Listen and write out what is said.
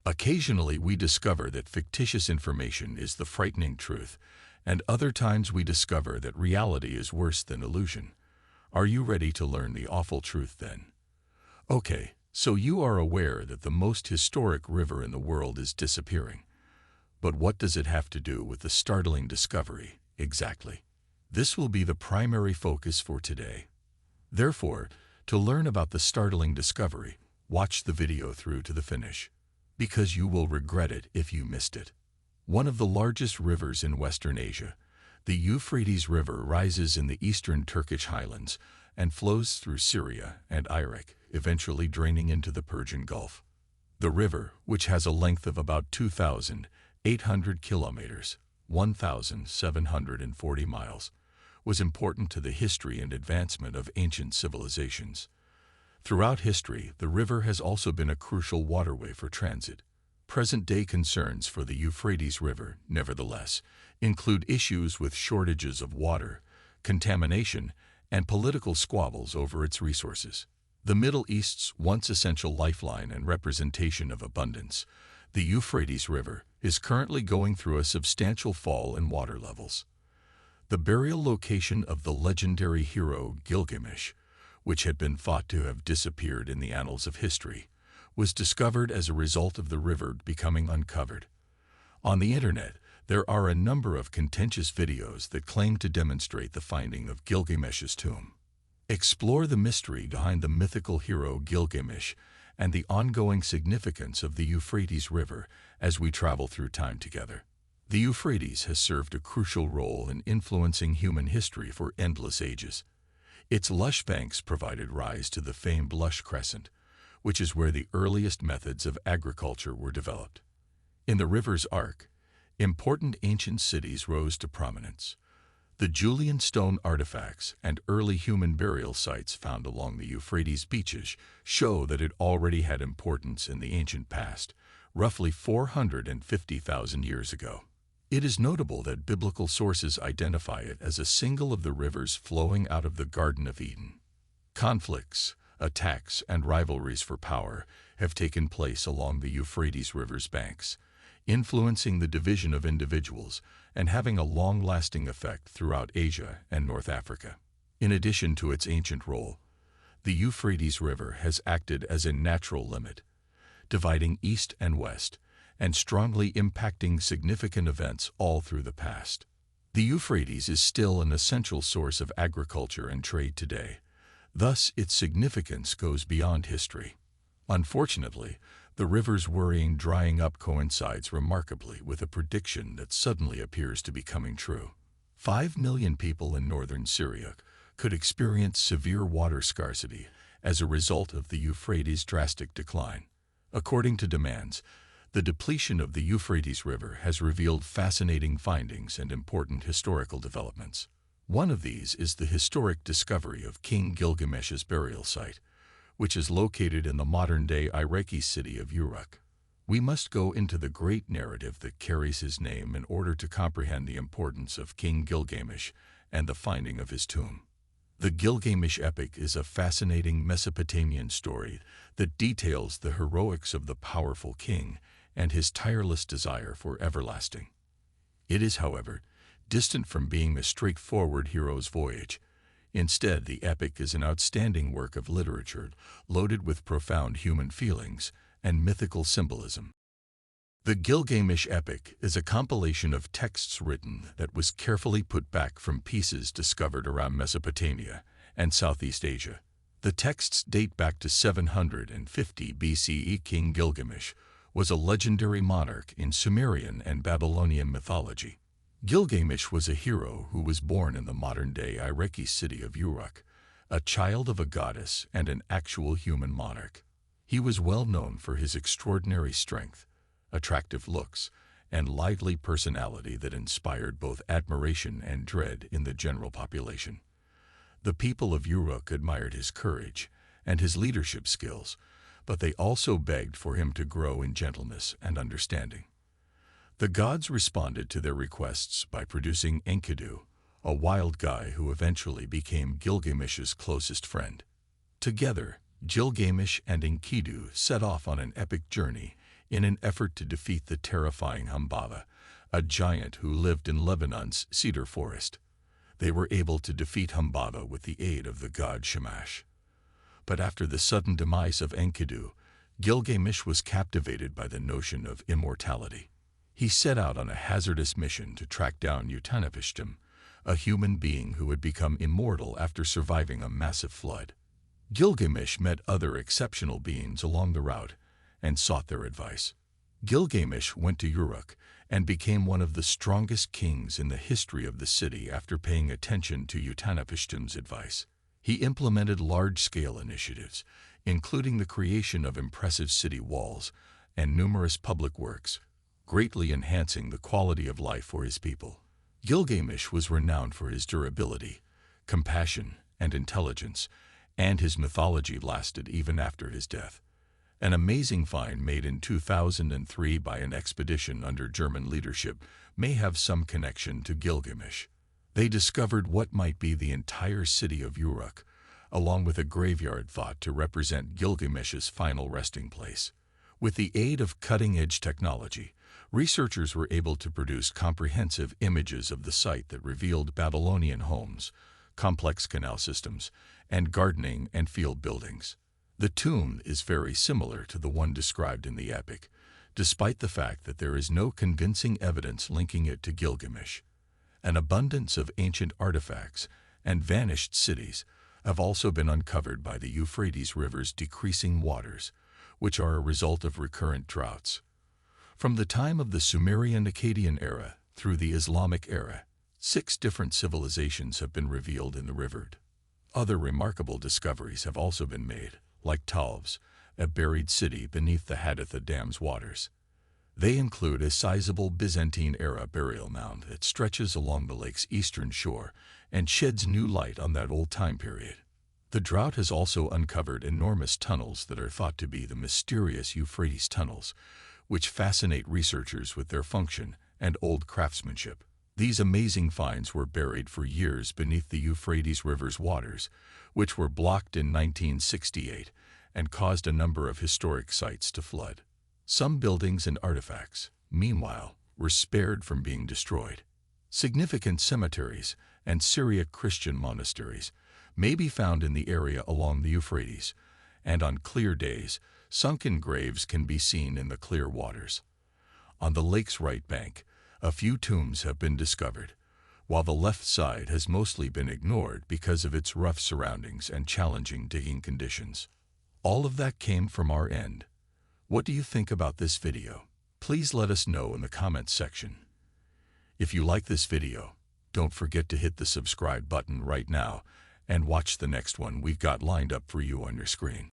Occasionally we discover that fictitious information is the frightening truth, and other times we discover that reality is worse than illusion. Are you ready to learn the awful truth then? Okay, so you are aware that the most historic river in the world is disappearing. But what does it have to do with the startling discovery, exactly? This will be the primary focus for today. Therefore, to learn about the startling discovery, watch the video through to the finish, because you will regret it if you missed it. One of the largest rivers in Western Asia, the Euphrates River rises in the eastern Turkish highlands and flows through Syria and Iraq, eventually draining into the Persian Gulf. The river, which has a length of about 2,800 kilometers, 1,740 miles, was important to the history and advancement of ancient civilizations. Throughout history, the river has also been a crucial waterway for transit. Present-day concerns for the Euphrates River, nevertheless, include issues with shortages of water, contamination, and political squabbles over its resources. The Middle East's once essential lifeline and representation of abundance, the Euphrates River, is currently going through a substantial fall in water levels. The burial location of the legendary hero Gilgamesh, which had been thought to have disappeared in the annals of history, was discovered as a result of the river becoming uncovered. On the internet, there are a number of contentious videos that claim to demonstrate the finding of Gilgamesh's tomb. Explore the mystery behind the mythical hero Gilgamesh and the ongoing significance of the Euphrates River as we travel through time together. The Euphrates has served a crucial role in influencing human history for endless ages. Its lush banks provided rise to the famed lush crescent, which is where the earliest methods of agriculture were developed. In the river's arc, important ancient cities rose to prominence. The Julian stone artifacts and early human burial sites found along the Euphrates beaches show that it already had importance in the ancient past, roughly 450,000 years ago. It is notable that biblical sources identify it as a single of the rivers flowing out of the Garden of Eden. Conflicts, attacks, and rivalries for power have taken place along the Euphrates River's banks, influencing the division of individuals and having a long-lasting effect throughout Asia and North Africa. In addition to its ancient role, the Euphrates River has acted as a natural limit, dividing east and west, and strongly impacting significant events all through the past. The Euphrates is still an essential source of agriculture and trade today. Thus, its significance goes beyond history. Unfortunately, the river's worrying drying up coincides remarkably with a prediction that suddenly appears to be coming true. 5 million people in northern Syria could experience severe water scarcity as a result of the Euphrates' drastic decline. According to demands, the depletion of the Euphrates River has revealed fascinating findings and important historical developments. One of these is the historic discovery of King Gilgamesh's burial site, which is located in the modern-day Iraqi city of Uruk. We must go into the great narrative that carries his name in order to comprehend the importance of King Gilgamesh and the finding of his tomb. The Gilgamesh epic is a fascinating Mesopotamian story that details the heroics of the powerful king and his tireless desire for everlasting. It is, however, distant from being a straightforward hero's voyage. Instead, the epic is an outstanding work of literature loaded with profound human feelings and mythical symbolism. The Gilgamesh epic is a compilation of texts written that was carefully put back from pieces discovered around Mesopotamia and Southeast Asia. The texts date back to 750 BCE. King Gilgamesh was a legendary monarch in Sumerian and Babylonian mythology. Gilgamesh was a hero who was born in the modern-day Iraqi city of Uruk, a child of a goddess and an actual human monarch. He was well known for his extraordinary strength, attractive looks, and lively personality that inspired both admiration and dread in the general population. The people of Uruk admired his courage and his leadership skills, but they also begged for him to grow in gentleness and understanding. The gods responded to their requests by producing Enkidu, a wild guy who eventually became Gilgamesh's closest friend. Together, Gilgamesh and Enkidu set off on an epic journey in an effort to defeat the terrifying Humbaba, a giant who lived in Lebanon's cedar forest. They were able to defeat Humbaba with the aid of the god Shamash. But after the sudden demise of Enkidu, Gilgamesh was captivated by the notion of immortality. He set out on a hazardous mission to track down Utanapishtim, a human being who had become immortal after surviving a massive flood. Gilgamesh met other exceptional beings along the route and sought their advice. Gilgamesh went to Uruk and became one of the strongest kings in the history of the city after paying attention to Utanapishtim's advice. He implemented large-scale initiatives, including the creation of impressive city walls and numerous public works, greatly enhancing the quality of life for his people. Gilgamesh was renowned for his durability, compassion, and intelligence, and his mythology lasted even after his death. An amazing find made in 2003 by an expedition under German leadership may have some connection to Gilgamesh. They discovered what might be the entire city of Uruk, along with a graveyard thought to represent Gilgamesh's final resting place. With the aid of cutting-edge technology, researchers were able to produce comprehensive images of the site that revealed Babylonian homes, complex canal systems, and gardening and field buildings. The tomb is very similar to the one described in the epic, despite the fact that there is no convincing evidence linking it to Gilgamesh. An abundance of ancient artifacts and vanished cities have also been uncovered by the Euphrates River's decreasing waters, which are a result of recurrent droughts. From the time of the Sumerian-Akkadian era through the Islamic era, 6 different civilizations have been revealed in the river. Other remarkable discoveries have also been made, like Talvs, a buried city beneath the Haditha Dam's waters. They include a sizable Byzantine-era burial mound that stretches along the lake's eastern shore and sheds new light on that old time period. The drought has also uncovered enormous tunnels that are thought to be the mysterious Euphrates tunnels, which fascinate researchers with their function and old craftsmanship. These amazing finds were buried for years beneath the Euphrates River's waters, which were blocked in 1968 and caused a number of historic sites to flood. Some buildings and artifacts, meanwhile, were spared from being destroyed. Significant cemeteries and Syriac Christian monasteries may be found in the area along the Euphrates, and on clear days, sunken graves can be seen in the clear waters. On the lake's right bank, a few tombs have been discovered, while the left side has mostly been ignored because of its rough surroundings and challenging digging conditions. All of that came from our end. What do you think about this video? Please let us know in the comments section. If you like this video, don't forget to hit the subscribe button right now and watch the next one we've got lined up for you on your screen.